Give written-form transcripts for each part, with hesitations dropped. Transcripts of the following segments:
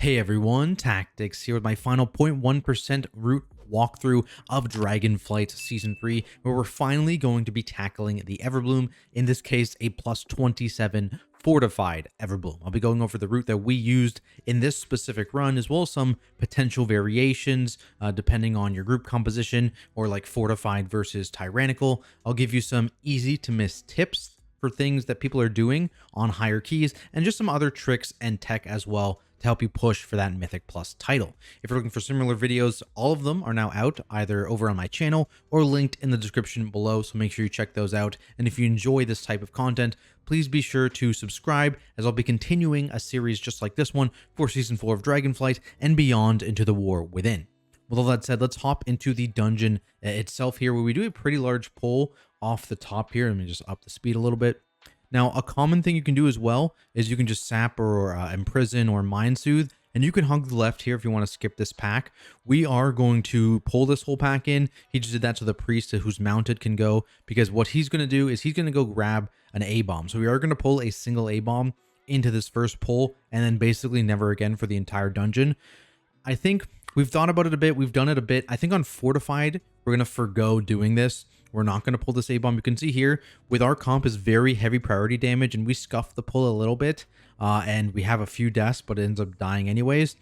Hey everyone, Tactics here with my final 0.1% route walkthrough of Dragonflight Season 3, where we're finally going to be tackling the Everbloom, in this case a plus 27 fortified Everbloom. I'll be going over the route that we used in this specific run, as well as some potential variations depending on your group composition, or like fortified versus tyrannical. I'll give you some easy to miss tips for things that people are doing on higher keys, and just some other tricks and tech as well to help you push for that Mythic Plus title. If you're looking for similar videos, all of them are now out either over on my channel or linked in the description below, so make sure you check those out. And if you enjoy this type of content, please be sure to subscribe, as I'll be continuing a series just like this one for Season 4 of Dragonflight and beyond into the War Within. With all that said, let's hop into the dungeon itself here, where we do a pretty large pull off the top here. Let me just up the speed a little bit. Now, a common thing you can do as well is you can just sap or imprison or mind soothe, and you can hug the left here if you want to skip this pack. We are going to pull this whole pack in. He just did that so the priest who's mounted can go, because what he's going to do is he's going to go grab an A-bomb. So we are going to pull a single A-bomb into this first pull, and then basically never again for the entire dungeon. I think we've thought about it a bit. We've done it a bit. I think on Fortified, we're going to forgo doing this. We're not going to pull this A-bomb. You can see here with our comp is very heavy priority damage, and we scuff the pull a little bit, and we have a few deaths, but it ends up dying anyways.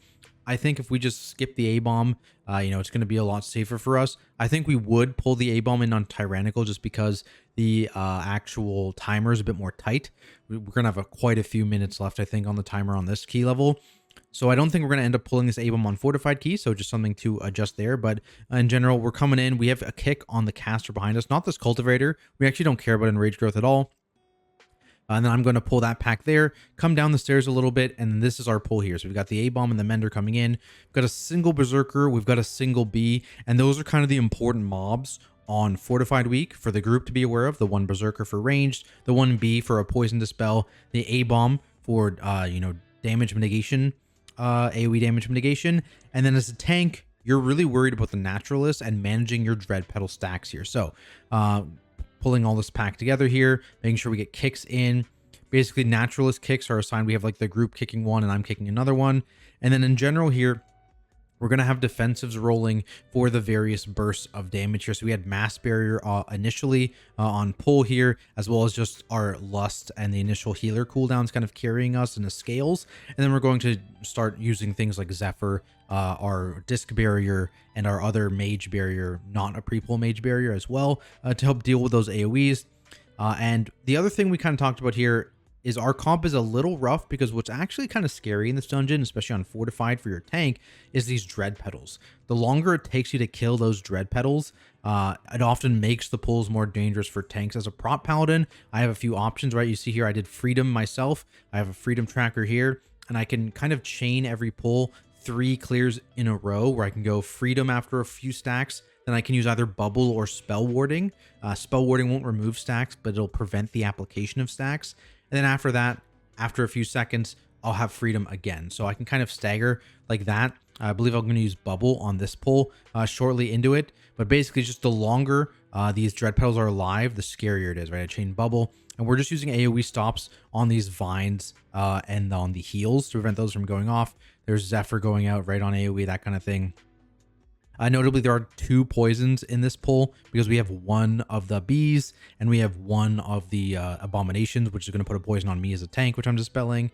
I think if we just skip the A-bomb, it's going to be a lot safer for us. I think we would pull the A-bomb in on Tyrannical just because the actual timer is a bit more tight. We're going to have quite a few minutes left, I think, on the timer on this key level. So I don't think we're going to end up pulling this A-bomb on fortified key, so just something to adjust there. But in general, we're coming in. We have a kick on the caster behind us, not this cultivator. We actually don't care about enrage growth at all. And then I'm going to pull that pack there, come down the stairs a little bit, and this is our pull here. So we've got the A-bomb and the Mender coming in. We've got a single Berserker, we've got a single B, and those are kind of the important mobs on Fortified Week for the group to be aware of. The one Berserker for ranged, the one B for a Poison Dispel, the A-bomb for, damage mitigation, AoE damage mitigation, and then as a tank, you're really worried about the Naturalist and managing your Dread Petal stacks here. So, pulling all this pack together here, making sure we get kicks in. Basically, Naturalist kicks are assigned. We have like the group kicking one, and I'm kicking another one. And then in general here, we're going to have defensives rolling for the various bursts of damage here. So we had Mass Barrier initially on pull here, as well as just our Lust and the initial healer cooldowns kind of carrying us in the scales. And then we're going to start using things like Zephyr, our Disc Barrier, and our other Mage Barrier, not a pre-pull Mage Barrier as well, to help deal with those AoEs. And the other thing we kind of talked about here is our comp is a little rough, because what's actually kind of scary in this dungeon, especially on Fortified for your tank, is these Dread Petals. The longer it takes you to kill those Dread Petals, it often makes the pulls more dangerous for tanks. As a prop paladin, I have a few options, right? You see here, I did Freedom myself. I have a Freedom tracker here, and I can kind of chain every pull 3 clears in a row, where I can go Freedom after a few stacks. Then I can use either Bubble or Spell Warding. Spell Warding won't remove stacks, but it'll prevent the application of stacks. And then after that, after a few seconds, I'll have Freedom again. So I can kind of stagger like that. I believe I'm going to use Bubble on this pull shortly into it. But basically, just the longer these Dread Petals are alive, the scarier it is, right? I chain Bubble. And we're just using AoE stops on these vines and on the heals to prevent those from going off. There's Zephyr going out right on AoE, that kind of thing. Notably, there are 2 poisons in this pull, because we have one of the bees and we have one of the abominations, which is going to put a poison on me as a tank, which I'm dispelling.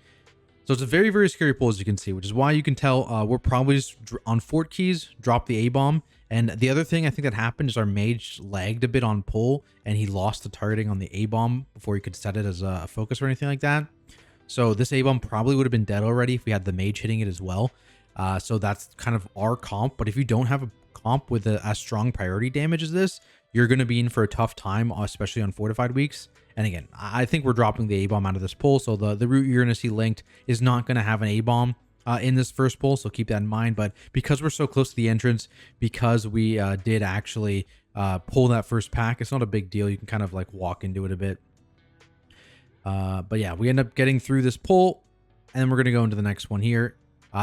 So it's a very, very scary pull, as you can see, which is why you can tell we're probably just on fort keys, drop the A-bomb. And the other thing I think that happened is our mage lagged a bit on pull, and he lost the targeting on the A-bomb before he could set it as a focus or anything like that. So this A-bomb probably would have been dead already if we had the mage hitting it as well. So that's kind of our comp. But if you don't have a comp with as strong priority damage as this, you're going to be in for a tough time, especially on Fortified Weeks. And again, I think we're dropping the A-bomb out of this pull. So the route you're going to see linked is not going to have an A-bomb in this first pull. So keep that in mind. But because we're so close to the entrance, because we did actually pull that first pack, it's not a big deal. You can kind of like walk into it a bit. But yeah, we end up getting through this pull, and then we're going to go into the next one here.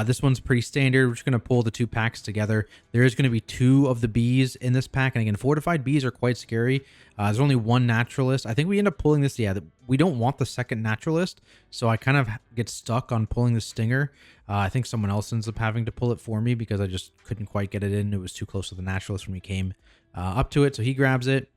This one's pretty standard. We're just going to pull the 2 packs together. There is going to be 2 of the bees in this pack. And again, fortified bees are quite scary. There's only 1 naturalist. I think we end up pulling this. Yeah, we don't want the 2nd naturalist. So I kind of get stuck on pulling the stinger. I think someone else ends up having to pull it for me because I just couldn't quite get it in. It was too close to the naturalist when we came up to it. So he grabs it.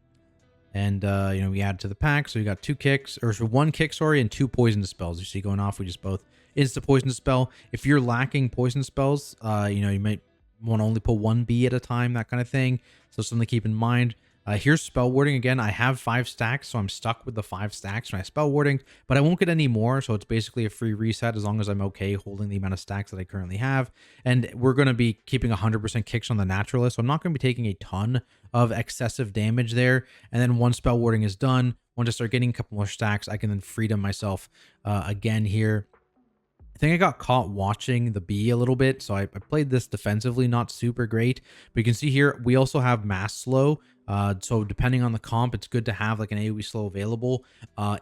And, we add to the pack. So we got 2 kicks, or 1 kick, sorry, and 2 poison spells. You see going off, we just both insta poison spell. If you're lacking poison spells, you might want to only pull 1 bee at a time, that kind of thing. So something to keep in mind. Here's spell warding. Again, I have 5 stacks, so I'm stuck with the 5 stacks when I spell warding, but I won't get any more. So it's basically a free reset as long as I'm okay holding the amount of stacks that I currently have. And we're going to be keeping 100% kicks on the naturalist. So I'm not going to be taking a ton of excessive damage there. And then once spell warding is done, once I start getting a couple more stacks, I can then freedom myself again here. I think I got caught watching the bee a little bit, so I played this defensively, not super great. But you can see here, we also have mass slow. So depending on the comp, it's good to have like an AoE slow available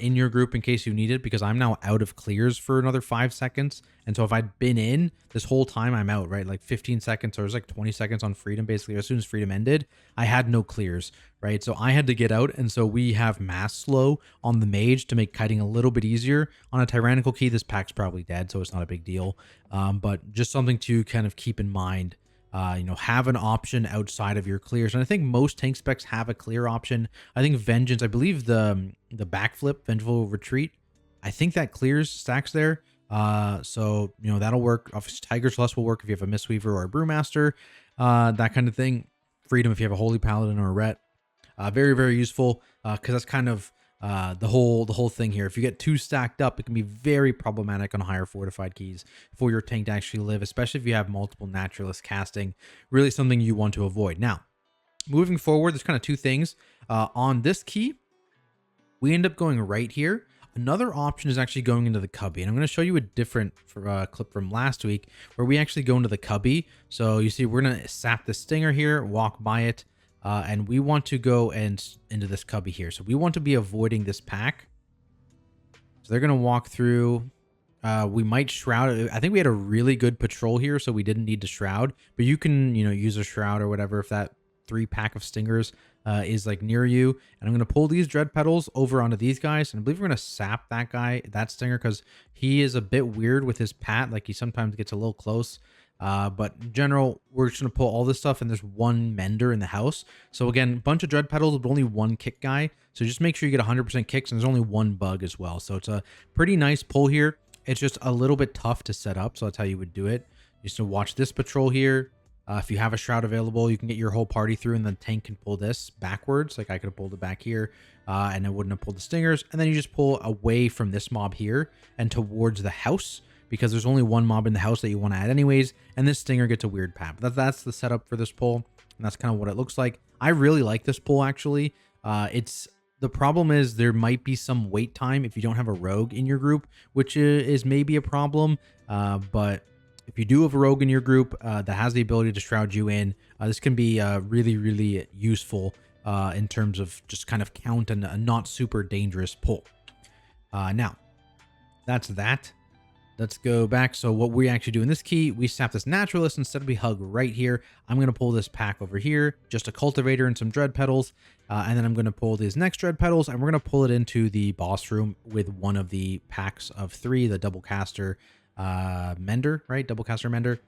in your group in case you need it, because I'm now out of clears for another 5 seconds. And so if I'd been in this whole time, I'm out, right? Like 15 seconds, or it was like 20 seconds on freedom, basically. As soon as freedom ended, I had no clears, right? So I had to get out. And so we have mass slow on the mage to make kiting a little bit easier. On a tyrannical key, this pack's probably dead, so it's not a big deal. But just something to kind of keep in mind. Have an option outside of your clears. And I think most tank specs have a clear option. I think Vengeance, I believe the backflip, Vengeful Retreat, I think that clears stacks there. So that'll work. Obviously, Tiger's Lust will work if you have a Mistweaver or a Brewmaster, that kind of thing. Freedom if you have a Holy Paladin or a Ret. Very, very useful, because that's kind of the whole thing here. If you get 2 stacked up, it can be very problematic on higher fortified keys for your tank to actually live, especially if you have multiple naturalist casting. Really something you want to avoid. Now, moving forward, there's kind of 2 things. On this key, we end up going right here. Another option is actually going into the cubby, and I'm going to show you a different clip from last week where we actually go into the cubby. So you see, we're going to sap the stinger here, walk by it. And we want to go into this cubby here. So we want to be avoiding this pack. So they're going to walk through. We might shroud. I think we had a really good patrol here, so we didn't need to shroud. But you can, use a shroud or whatever if that 3 pack of stingers is like near you. And I'm going to pull these dread petals over onto these guys. And I believe we're going to sap that stinger, because he is a bit weird with his pat. Like he sometimes gets a little close. But in general, we're just going to pull all this stuff, and there's 1 mender in the house. So again, bunch of dread petals, but only 1 kick guy. So just make sure you get 100% kicks, and there's only 1 bug as well. So it's a pretty nice pull here. It's just a little bit tough to set up. So that's how you would do it. You just watch this patrol here. If you have a shroud available, you can get your whole party through, and the tank can pull this backwards. Like I could have pulled it back here, and I wouldn't have pulled the stingers. And then you just pull away from this mob here and towards the house, because there's only 1 mob in the house that you want to add anyways, and this stinger gets a weird pat. But that's the setup for this pull, and that's kind of what it looks like. I really like this pull, actually. The problem is there might be some wait time if you don't have a rogue in your group, which is maybe a problem. But if you do have a rogue in your group that has the ability to shroud you in, this can be really, really useful in terms of just kind of count and a not super dangerous pull. Now, that's that. Let's go back. So what we actually do in this key, we sap this naturalist. Instead we hug right here. I'm going to pull this pack over here, just a cultivator and some dread petals. And then I'm going to pull these next dread petals, and we're going to pull it into the boss room with 1 of the packs of 3, the double caster mender, right? Double caster mender.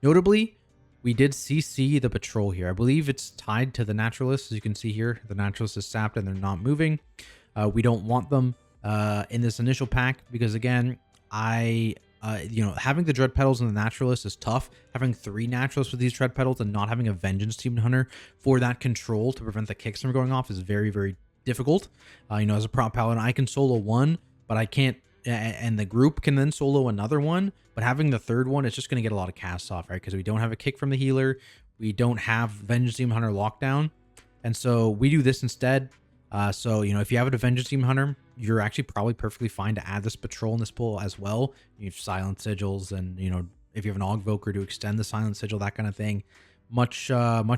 Notably, we did CC the patrol here. I believe it's tied to the naturalist. As you can see here, the naturalist is sapped and they're not moving. We don't want them in this initial pack because, again, having the dread petals and the naturalist is tough. Having 3 naturalists with these dread petals and not having a vengeance demon hunter for that control to prevent the kicks from going off is very, very difficult. As a prop paladin, I can solo 1, but I can't, and the group can then solo another one. But having the 3rd one, it's just going to get a lot of casts off, right? Because we don't have a kick from the healer, we don't have vengeance demon hunter lockdown, and so we do this instead. If you have a vengeance demon hunter, you're actually probably perfectly fine to add this patrol in this pool as well. You have silent sigils, and if you have an Ogvoker to extend the silent sigil, that kind of thing, much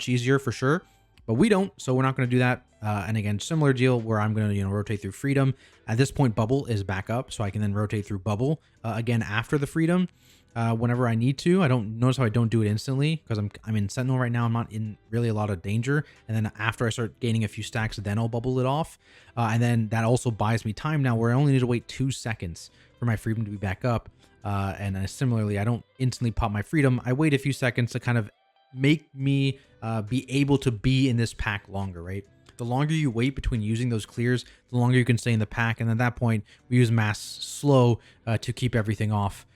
easier for sure. but we don't, so we're not going to do that. And again, similar deal where I'm going to, rotate through freedom. At this point, bubble is back up, so I can then rotate through bubble again after the freedom whenever I need to. I don't notice how I don't do it instantly because I'm in Sentinel right now. I'm not in really a lot of danger. And then after I start gaining a few stacks, then I'll bubble it off. And then that also buys me time now where I only need to wait 2 seconds for my freedom to be back up. And similarly, I don't instantly pop my freedom. I wait a few seconds to kind of make me be able to be in this pack longer, right? The longer you wait between using those clears, the longer you can stay in the pack. And at that point, we use mass slow to keep everything off.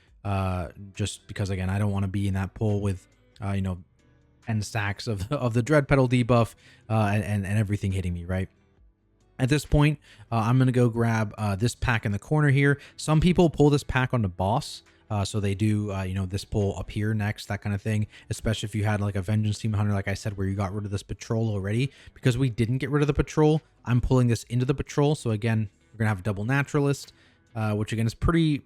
Just because, again, I don't want to be in that pool with, 10 stacks of the Dread Petal debuff and everything hitting me, right? At this point, I'm going to go grab this pack in the corner here. Some people pull this pack on the boss. So they do, this pull up here next, that kind of thing, especially if you had like a Vengeance Demon Hunter, like I said, where you got rid of this patrol already. Because we didn't get rid of the patrol, I'm pulling this into the patrol. So again, we're going to have a double naturalist, which again is pretty,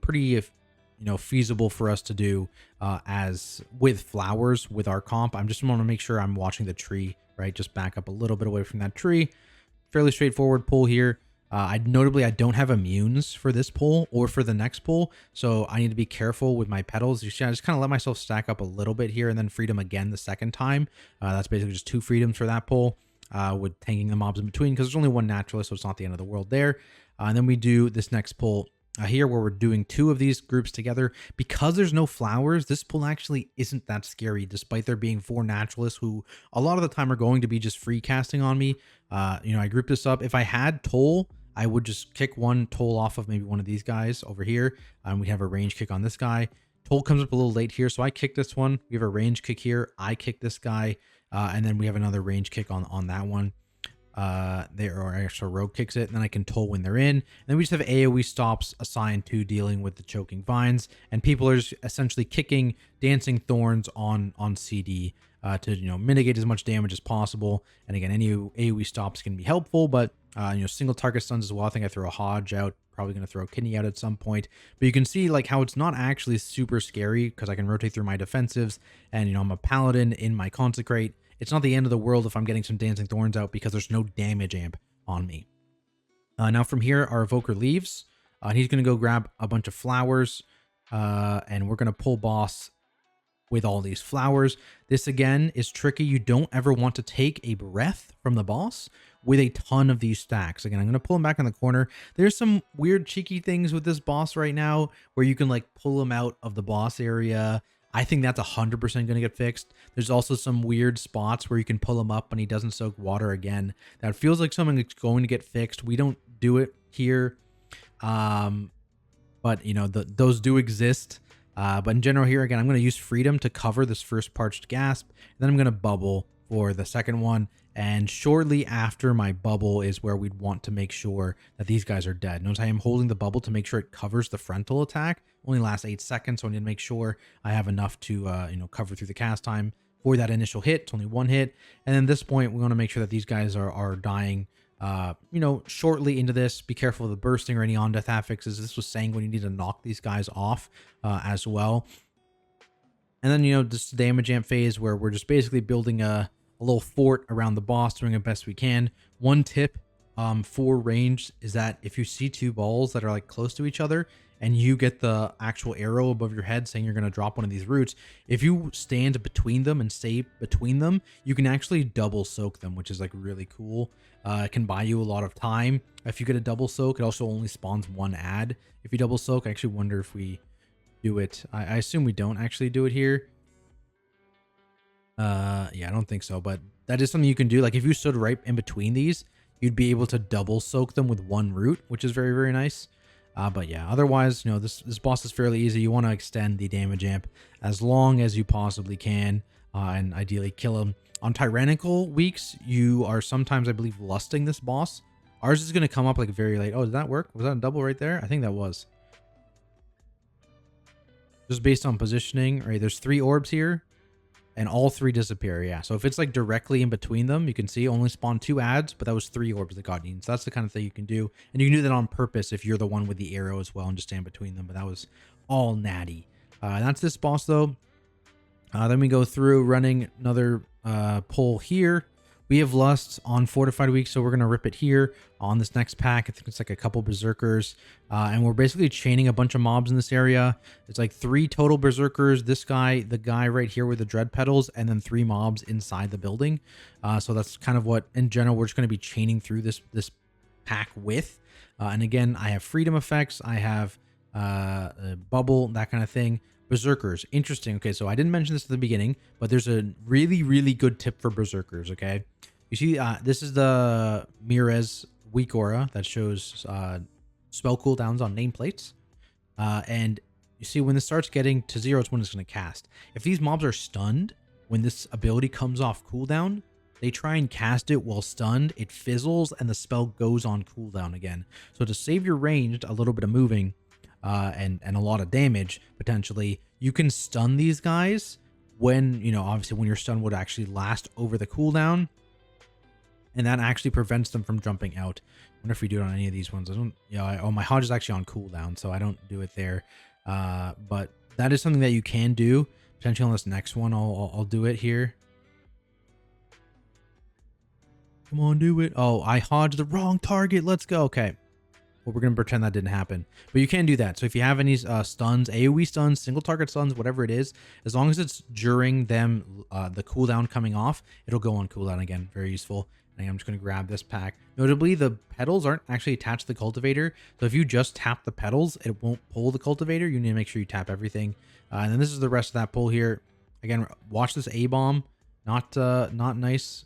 feasible for us to do as with flowers with our comp. I'm just want to make sure I'm watching the tree, right? Just back up a little bit away from that tree. Fairly straightforward pull here. Notably, I don't have immunes for this pull or for the next pull, so I need to be careful with my petals. You see, I just kind of let myself stack up a little bit here and then freedom again the second time. That's basically just 2 freedoms for that pull with tanking the mobs in between because there's only 1 naturalist, so it's not the end of the world there. And then we do this next pull here where we're doing 2 of these groups together. Because there's no flowers, this pull actually isn't that scary, despite there being 4 naturalists who a lot of the time are going to be just free casting on me. I group this up. If I had Toll, I would just kick 1 Toll off of maybe one of these guys over here. We have a range kick on this guy. Toll comes up a little late here, so I kick this one. We have a range kick here. I kick this guy, and then we have another range kick on that one. Rogue kicks it, and then I can Toll when they're in. And then we just have AoE stops assigned to dealing with the choking vines, and people are just essentially kicking Dancing Thorns on CD to mitigate as much damage as possible. And again, any AoE stops can be helpful, but single target stuns as well. I think I throw a Hodge out, probably going to throw a Kidney out at some point. But you can see like how it's not actually super scary because I can rotate through my defensives, and I'm a paladin in my Consecrate. It's not the end of the world if I'm getting some Dancing Thorns out because there's no damage amp on me. Now from here, our Evoker leaves. He's going to go grab a bunch of flowers, and we're going to pull boss with all these flowers. This again is tricky. You don't ever want to take a breath from the boss with a ton of these stacks. Again, I'm going to pull him back in the corner. There's some weird cheeky things with this boss right now where you can like pull him out of the boss area. I think that's 100% going to get fixed. There's also some weird spots where you can pull him up and he doesn't soak water again. That feels like something that's going to get fixed. We don't do it here. But those do exist. But in general here, again, I'm going to use freedom to cover this first parched gasp. And then I'm going to bubble for the second one. And shortly after my bubble is where we'd want to make sure that these guys are dead. Notice I am holding the bubble to make sure it covers the frontal attack. Only lasts 8 seconds, so I need to make sure I have enough to cover through the cast time for that initial hit. It's only 1 hit. And then at this point, we want to make sure that these guys are dying shortly into this. Be careful of the bursting or any on-death affixes. This was saying when you need to knock these guys off as well. And then, this damage amp phase where we're just basically building a little fort around the boss, doing the best we can. One tip for range is that if you see 2 balls that are like close to each other and you get the actual arrow above your head saying you're going to drop one of these roots, if you stand between them and stay between them, you can actually double soak them, which is like really cool. It can buy you a lot of time. If you get a double soak, it also only spawns 1 ad. If you double soak, I actually wonder if we do it. I assume we don't actually do it here. Yeah, I don't think so, but that is something you can do. Like if you stood right in between these, you'd be able to double soak them with 1 root, which is very, very nice. But yeah, otherwise, this boss is fairly easy. You want to extend the damage amp as long as you possibly can, and ideally kill him. On tyrannical weeks, you are sometimes, I believe, lusting this boss. Ours is going to come up like very late. Oh, did that work? Was that a double right there? I think that was. Just based on positioning, right? There's 3 orbs here. And all 3 disappear, yeah. So if it's like directly in between them, you can see only spawn 2 ads, but that was 3 orbs that got eaten. So that's the kind of thing you can do. And you can do that on purpose if you're the one with the arrow as well and just stand between them. But that was all natty. That's this boss though. Then we go through running another pull here We have Lust on Fortified Week, so we're going to rip it here on this next pack. I think it's like a couple Berserkers, and we're basically chaining a bunch of mobs in this area. It's like 3 total Berserkers, this guy, the guy right here with the Dread Petals, and then 3 mobs inside the building. So that's kind of what, in general, we're just going to be chaining through this pack with. And again, I have Freedom Effects, I have Bubble, that kind of thing. Berserkers, interesting. Okay, so I didn't mention this at the beginning, but there's a really, really good tip for Berserkers, okay? You see, this is the Mirez Weak Aura that shows spell cooldowns on nameplates. And you see, when this starts getting to 0, it's when it's going to cast. If these mobs are stunned, when this ability comes off cooldown, they try and cast it while stunned, it fizzles, and the spell goes on cooldown again. So to save your ranged a little bit of moving, and a lot of damage potentially, you can stun these guys when, you know, obviously when your stun would actually last over the cooldown, and that actually prevents them from jumping out. I wonder if we do it on any of these ones. I don't, you know, oh, my Hodge is actually on cooldown, so I don't do it there. But that is something that you can do potentially on this next one. I'll do it here. Come on, do it. Oh, I Hodged the wrong target. Let's go. Okay. Well, we're going to pretend that didn't happen. But you can do that. So if you have any stuns, AoE stuns, single target stuns, whatever it is, as long as it's during them, the cooldown coming off, it'll go on cooldown again. Very useful. And I'm just going to grab this pack. Notably, the petals aren't actually attached to the cultivator. So if you just tap the petals, it won't pull the cultivator. You need to make sure you tap everything. And then this is the rest of that pull here. Again, watch this A-bomb. Not nice.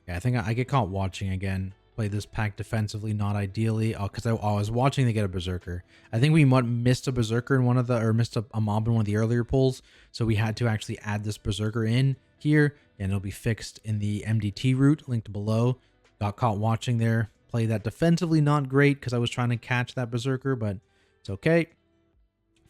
Yeah, I think I get caught watching again. Play this pack defensively, not ideally. Oh, because I was watching they get a Berserker. I think we missed a Berserker in one of the, or missed a mob in one of the earlier pulls. So we had to actually add this Berserker in here, and it'll be fixed in the MDT route linked below. Got caught watching there. Play that defensively, not great because I was trying to catch that Berserker, but it's okay.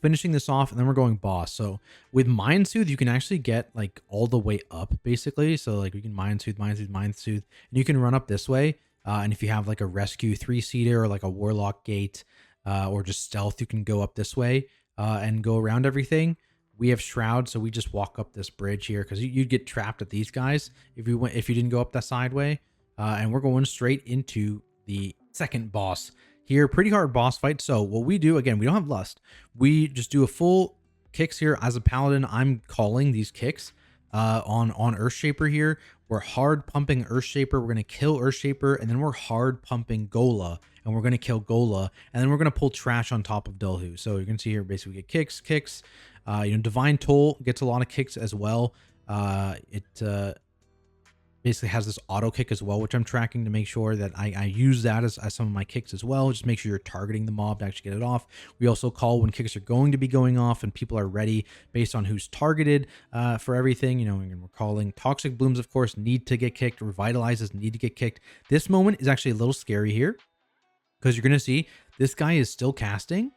Finishing this off, and then we're going boss. So with Mind Soothe, you can actually get like all the way up basically. So like you can Mind Soothe, Mind Soothe, Mind Soothe, and you can run up this way. And if you have like a rescue 3-seater or like a Warlock gate or just stealth, you can go up this way and go around everything. We have Shroud, so we just walk up this bridge here because you'd get trapped at these guys if you didn't go up that side way. And we're going straight into the second boss here. Pretty hard boss fight. So what we do, again, we don't have Lust. We just do a full kicks here. As a paladin, I'm calling these kicks on Earthshaper here. We're hard pumping Earthshaper. We're going to kill Earthshaper, and then we're hard pumping Gola, and we're going to kill Gola, and then we're going to pull trash on top of Dulhu. So you can see here, basically we get kicks. You know, Divine Toll gets a lot of kicks as well. It basically has this auto kick as well, which I'm tracking to make sure that I use that as some of my kicks as well. Just make sure you're targeting the mob to actually get it off. We also call when kicks are going to be going off and people are ready based on who's targeted for everything. You know, and we're calling Toxic Blooms, of course, need to get kicked. Revitalizes need to get kicked. This moment is actually a little scary here because you're going to see this guy is still casting.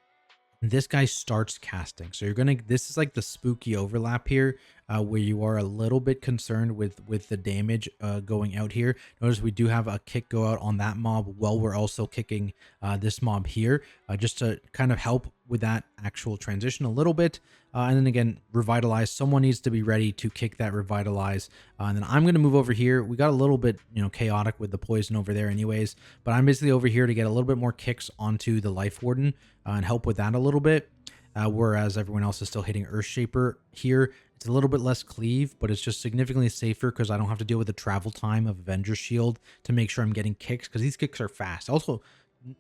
This guy starts casting, so this is like the spooky overlap here where you are a little bit concerned with the damage going out here. Notice we do have a kick go out on that mob while we're also kicking this mob here just to kind of help with that actual transition a little bit. And then again, revitalize. Someone needs to be ready to kick that revitalize. And then I'm going to move over here. We got a little bit, you know, chaotic with the poison over there anyways, but I'm basically over here to get a little bit more kicks onto the Life Warden and help with that a little bit. Whereas everyone else is still hitting Earthshaper here. It's a little bit less cleave, but it's just significantly safer because I don't have to deal with the travel time of Avenger's Shield to make sure I'm getting kicks, because these kicks are fast. Also,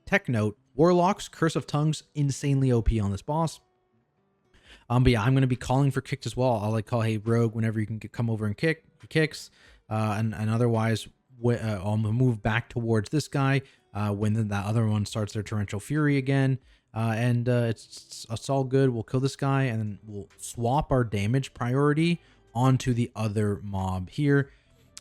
tech note, Warlocks, Curse of Tongues, insanely OP on this boss. But yeah, I'm going to be calling for kicks as well. I'll like call, hey, Rogue, whenever you can come over and kick, he kicks. And otherwise, I'll move back towards this guy when that other one starts their Torrential Fury again. It's all good. We'll kill this guy, and then we'll swap our damage priority onto the other mob here.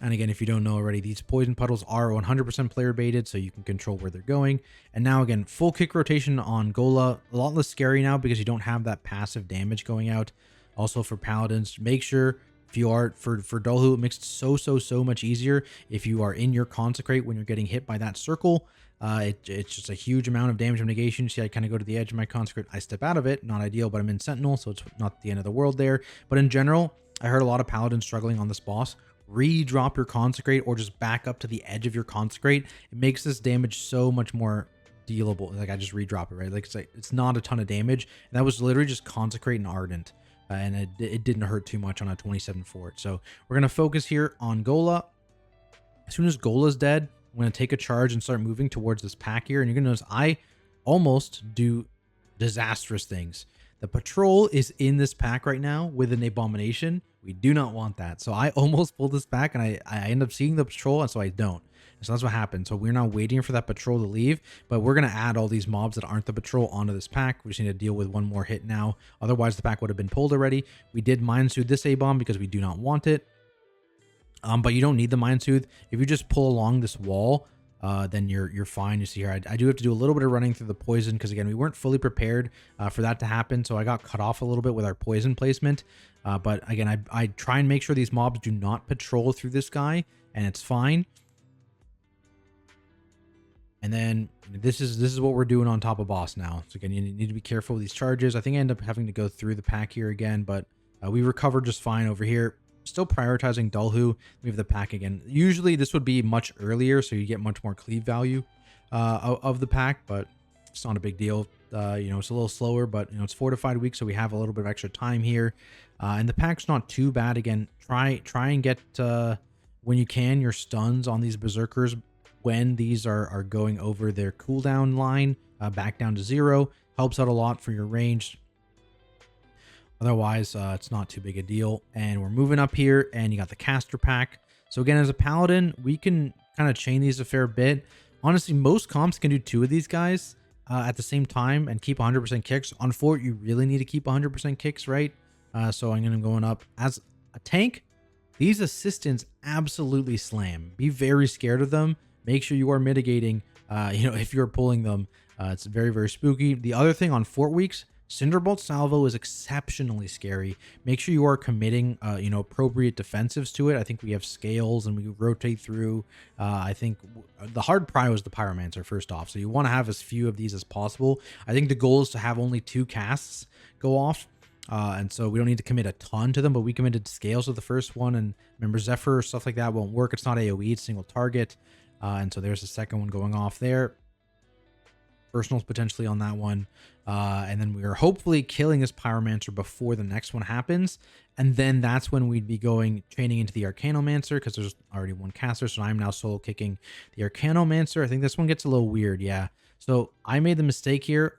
And again, if you don't know already, these poison puddles are 100% player baited, so you can control where they're going. And now again, full kick rotation on Gola. A lot less scary now because you don't have that passive damage going out. Also for paladins, make sure if you are for Dulhu, it makes it so much easier if you are in your consecrate when you're getting hit by that circle. It's just a huge amount of damage negation. See, I kind of go to the edge of my consecrate, I step out of it. Not ideal, but I'm in Sentinel, so it's not the end of the world there. But in general, I heard a lot of paladins struggling on this boss. re-drop your consecrate or just back up to the edge of your consecrate, it makes this damage so much more dealable. Like I just re-drop it, right? Like it's not a ton of damage. And that was literally just consecrate and ardent. And it didn't hurt too much on a 27 fort. So we're going to focus here on Gola. As soon as Gola's dead, I'm going to take a charge and start moving towards this pack here. And you're going to notice I almost do disastrous things. The patrol is in this pack right now with an abomination. We do not want that. So I almost pulled this back and I end up seeing the patrol, and so I don't. So that's what happened. So we're not waiting for that patrol to leave, but we're going to add all these mobs that aren't the patrol onto this pack. We just need to deal with one more hit now. Otherwise, the pack would have been pulled already. We did Mind Soothe this A-bomb because we do not want it. But you don't need the Mind Soothe. If you just pull along this wall, then you're fine. You see here, I do have to do a little bit of running through the poison because, again, we weren't fully prepared for that to happen. So I got cut off a little bit with our poison placement. But again, I try and make sure these mobs do not patrol through this guy, and it's fine. And then this is what we're doing on top of boss now. So again, you need to be careful with these charges. I think I end up having to go through the pack here again, but we recovered just fine over here. Still prioritizing Dulhu. We have the pack again. Usually this would be much earlier, so you get much more cleave value of the pack, but it's not a big deal. You know, it's a little slower, but you know, it's fortified week, so we have a little bit of extra time here. And the pack's not too bad. Again, try and get when you can your stuns on these berserkers when these are going over their cooldown line back down to 0. Helps out a lot for your range. Otherwise, it's not too big a deal. And we're moving up here, and you got the caster pack. So again, as a paladin, we can kind of chain these a fair bit. Honestly, most comps can do 2 of these guys at the same time and keep 100% kicks. On fort, you really need to keep 100% kicks, right? So I'm going to go up as a tank. These assistants absolutely slam. Be very scared of them. Make sure you are mitigating, you know, if you're pulling them. It's very, very spooky. The other thing on fort weeks, Cinderbolt Salvo is exceptionally scary. Make sure you are committing, you know, appropriate defensives to it. I think we have scales and we rotate through. I think the hard prio is the Pyromancer first off. So you want to have as few of these as possible. I think the goal is to have only 2 casts go off. And so we don't need to commit a ton to them, but we committed scales with the first one. And remember, Zephyr, stuff like that won't work. It's not AoE, it's single target. And so there's the second one going off there. Personals potentially on that one. And then we are hopefully killing this Pyromancer before the next one happens. And then that's when we'd be training into the Arcanomancer because there's already one caster. So I'm now solo kicking the Arcanomancer. I think this one gets a little weird. Yeah. So I made the mistake here.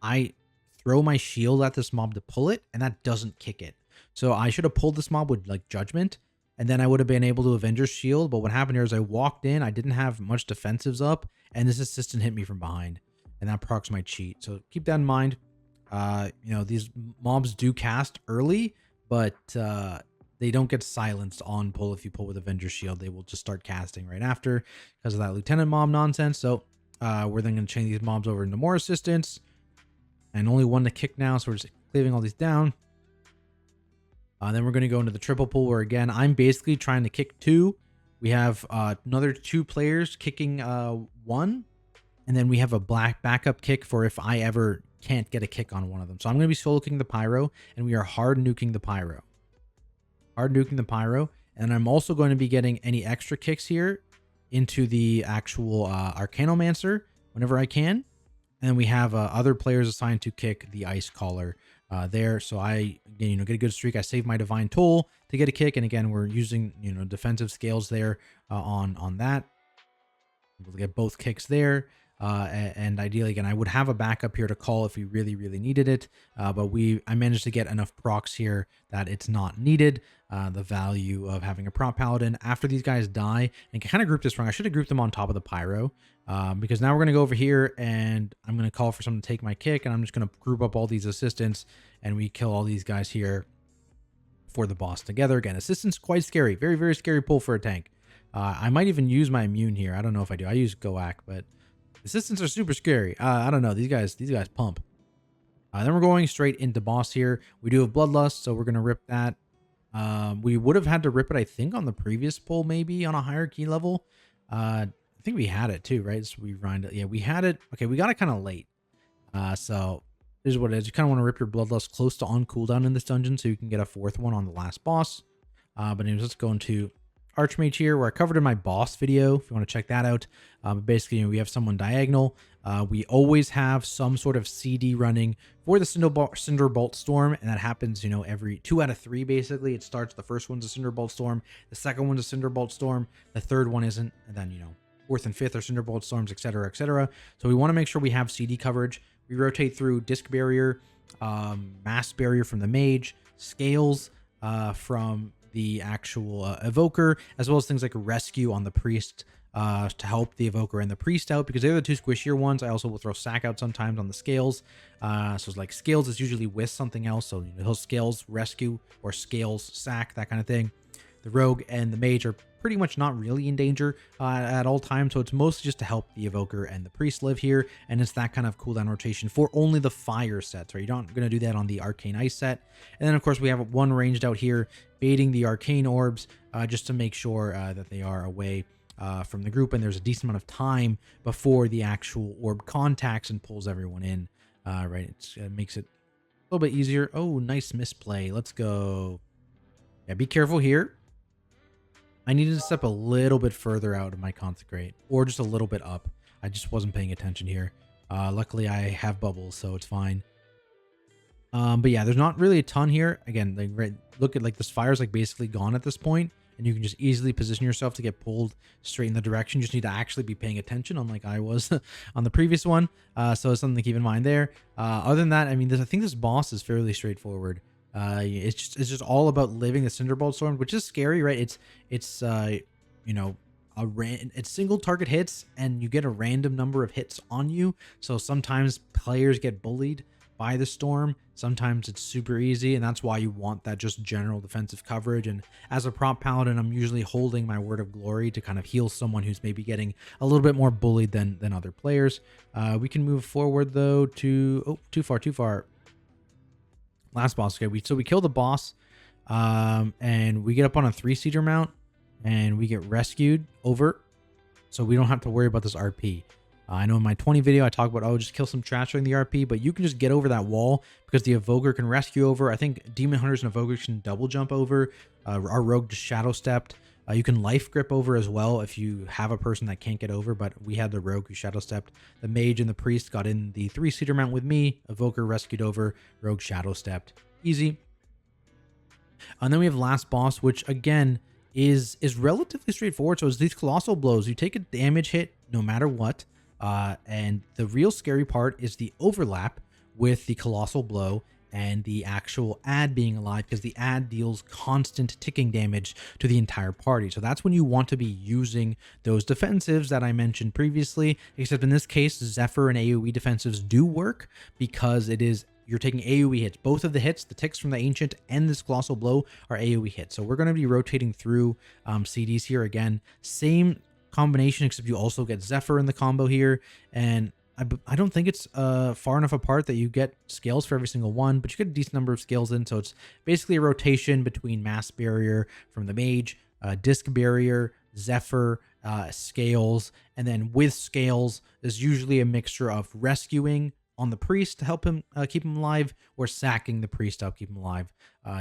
I throw my shield at this mob to pull it, and that doesn't kick it. So I should have pulled this mob with like Judgment, and then I would have been able to Avenger's Shield. But what happened here is I walked in, I didn't have much defensives up, and this assistant hit me from behind, and that procs my cheat. So keep that in mind. You know, these mobs do cast early, but they don't get silenced on pull. If you pull with Avenger's Shield, they will just start casting right after because of that Lieutenant mob nonsense. So we're then going to chain these mobs over into more assistants, and only one to kick now, so we're just cleaving all these down. Then we're going to go into the triple pull, where again, I'm basically trying to kick 2. We have another 2 players kicking 1. And then we have a black backup kick for if I ever can't get a kick on one of them. So I'm going to be solo kicking the Pyro, and we are hard nuking the Pyro. Hard nuking the Pyro. And I'm also going to be getting any extra kicks here into the actual Arcanomancer whenever I can. And then we have other players assigned to kick the Ice Caller there. So I, again, you know, get a good streak. I save my Divine Toll to get a kick. And again, we're using, you know, defensive scales there on that. We'll get both kicks there. And ideally, again, I would have a backup here to call if we really, really needed it. But I managed to get enough procs here that it's not needed. The value of having a prop paladin after these guys die, and kind of group this wrong. I should have grouped them on top of the Pyro, because now we're going to go over here and I'm going to call for someone to take my kick, and I'm just going to group up all these assistants and we kill all these guys here for the boss together. Again, assistants quite scary. Very, very scary pull for a tank. I might even use my immune here. I don't know if I do. I use Goak, but assistants are super scary. I don't know. These guys pump. Then we're going straight into boss here. We do have Bloodlust, so we're going to rip that. We would have had to rip it, I think, on the previous pull, maybe on a higher key level. I think we had it too, right? So we grind it. Yeah, we had it. Okay, we got it kind of late. So here's what it is. You kind of want to rip your Bloodlust close to on cooldown in this dungeon so you can get a 4th one on the last boss. But anyways, let's go into Archmage here, where I covered in my boss video, if you want to check that out. But basically, we have someone diagonal. We always have some sort of CD running for the Cinderbolt Storm, and that happens, every 2 out of 3, basically. It starts, the first one's a Cinderbolt Storm, the second one's a Cinderbolt Storm, the third one isn't, and then, fourth and fifth are Cinderbolt Storms, etc., etc. So we want to make sure we have CD coverage. We rotate through Disc Barrier, Mass Barrier from the Mage, Scales from the actual Evoker, as well as things like Rescue on the Priest to help the Evoker and the Priest out, because they're the two squishier ones. I also will throw Sack out sometimes on the Scales. So it's like Scales is usually with something else, so he'll Scales Rescue or Scales Sack, that kind of thing. The Rogue and the Mage are pretty much not really in danger at all times, so it's mostly just to help the Evoker and the Priest live here, and it's that kind of cooldown rotation for only the fire sets, right? You're not going to do that on the Arcane Ice set. And then, of course, we have one ranged out here, baiting the Arcane Orbs, just to make sure that they are away from the group, and there's a decent amount of time before the actual orb contacts and pulls everyone in, right? It makes it a little bit easier. Oh, nice misplay. Let's go. Yeah, be careful here. I needed to step a little bit further out of my Consecrate, or just a little bit up. I just wasn't paying attention here. Luckily, I have bubbles, so it's fine. But yeah, there's not really a ton here. Again, like, look at, like, this fire's like basically gone at this point, and you can just easily position yourself to get pulled straight in the direction. You just need to actually be paying attention, unlike I was on the previous one. So it's something to keep in mind there. Other than that, I mean, I think this boss is fairly straightforward. It's just all about living the Cinderbolt Storm, which is scary, right? It's single target hits, and you get a random number of hits on you. So sometimes players get bullied by the Storm. Sometimes it's super easy, and that's why you want that just general defensive coverage. And as a prop paladin, I'm usually holding my Word of Glory to kind of heal someone who's maybe getting a little bit more bullied than other players. We can move forward though to too far. Last boss. Okay, so we kill the boss, and we get up on a 3-seater mount, and we get rescued over, so we don't have to worry about this RP. I know in my 20 video I talk about, just kill some trash during the RP, but you can just get over that wall because the Evoker can rescue over. I think Demon Hunters and Evokers can double jump over. Our Rogue just shadow stepped. You can life grip over as well if you have a person that can't get over, but we had the Rogue who shadow stepped. The Mage and the Priest got in the 3-seater mount with me. Evoker rescued over. Rogue shadow stepped. Easy. And then we have last boss, which again is relatively straightforward. So it's these colossal blows. You take a damage hit no matter what. And the real scary part is the overlap with the colossal blow and the actual ad being alive, because the ad deals constant ticking damage to the entire party. So that's when you want to be using those defensives that I mentioned previously, except in this case, Zephyr and AoE defensives do work because you're taking AoE hits. Both of the hits, the ticks from the Ancient and this Colossal Blow, are AoE hits. So we're going to be rotating through CDs here again. Same combination, except you also get Zephyr in the combo here, and I don't think it's far enough apart that you get scales for every single one, but you get a decent number of scales in, so it's basically a rotation between Mass Barrier from the Mage, Disc Barrier, Zephyr, Scales, and then with Scales, there's usually a mixture of rescuing on the Priest to help him keep him alive, or sacking the Priest to help keep him alive,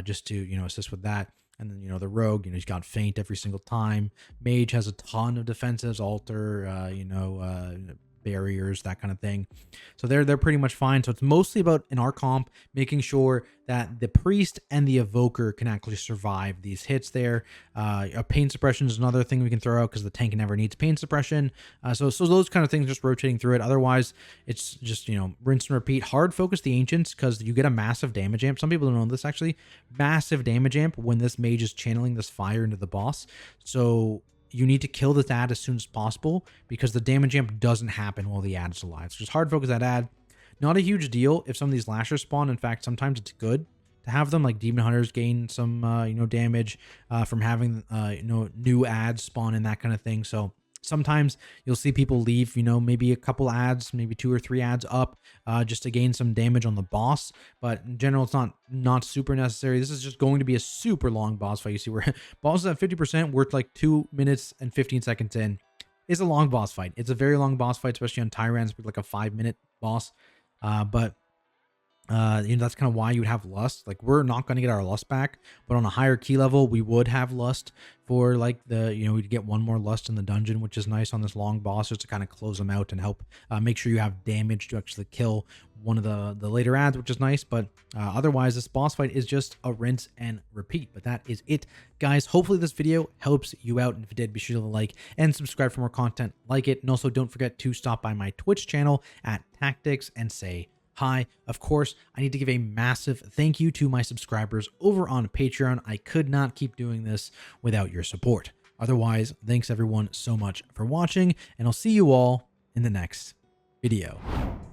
just to, assist with that. And then, the Rogue, he's got Feint every single time. Mage has a ton of defenses, Alter, barriers, that kind of thing. So they're pretty much fine. So it's mostly about, in our comp, making sure that the Priest and the Evoker can actually survive these hits there. Pain suppression is another thing we can throw out because the tank never needs pain suppression. So those kind of things, just rotating through it. Otherwise, it's just, rinse and repeat. Hard focus the Ancients because you get a massive damage amp. Some people don't know this, actually. Massive damage amp when this Mage is channeling this fire into the boss. So you need to kill this ad as soon as possible because the damage amp doesn't happen while the ad is alive. So just hard focus that ad. Not a huge deal if some of these lashers spawn. In fact, sometimes it's good to have them. Like Demon Hunters gain some damage from having new ads spawn and that kind of thing. So sometimes you'll see people leave, maybe a couple ads, maybe 2 or 3 ads up just to gain some damage on the boss. But in general, it's not super necessary. This is just going to be a super long boss fight. You see where bosses at 50% worth like 2 minutes and 15 seconds in. It's a long boss fight. It's a very long boss fight, especially on Tyrants with like a 5-minute boss. But That's kind of why you would have lust. Like, we're not going to get our lust back, but on a higher key level, we would have lust for like we'd get one more lust in the dungeon, which is nice on this long boss, just to kind of close them out and help make sure you have damage to actually kill one of the later ads, which is nice. But otherwise, this boss fight is just a rinse and repeat. But that is it, guys. Hopefully this video helps you out, and if it did, be sure to like and subscribe for more content like it. And also don't forget to stop by my Twitch channel at Tactics and say hi. Of course, I need to give a massive thank you to my subscribers over on Patreon. I could not keep doing this without your support. Otherwise, thanks everyone so much for watching, and I'll see you all in the next video.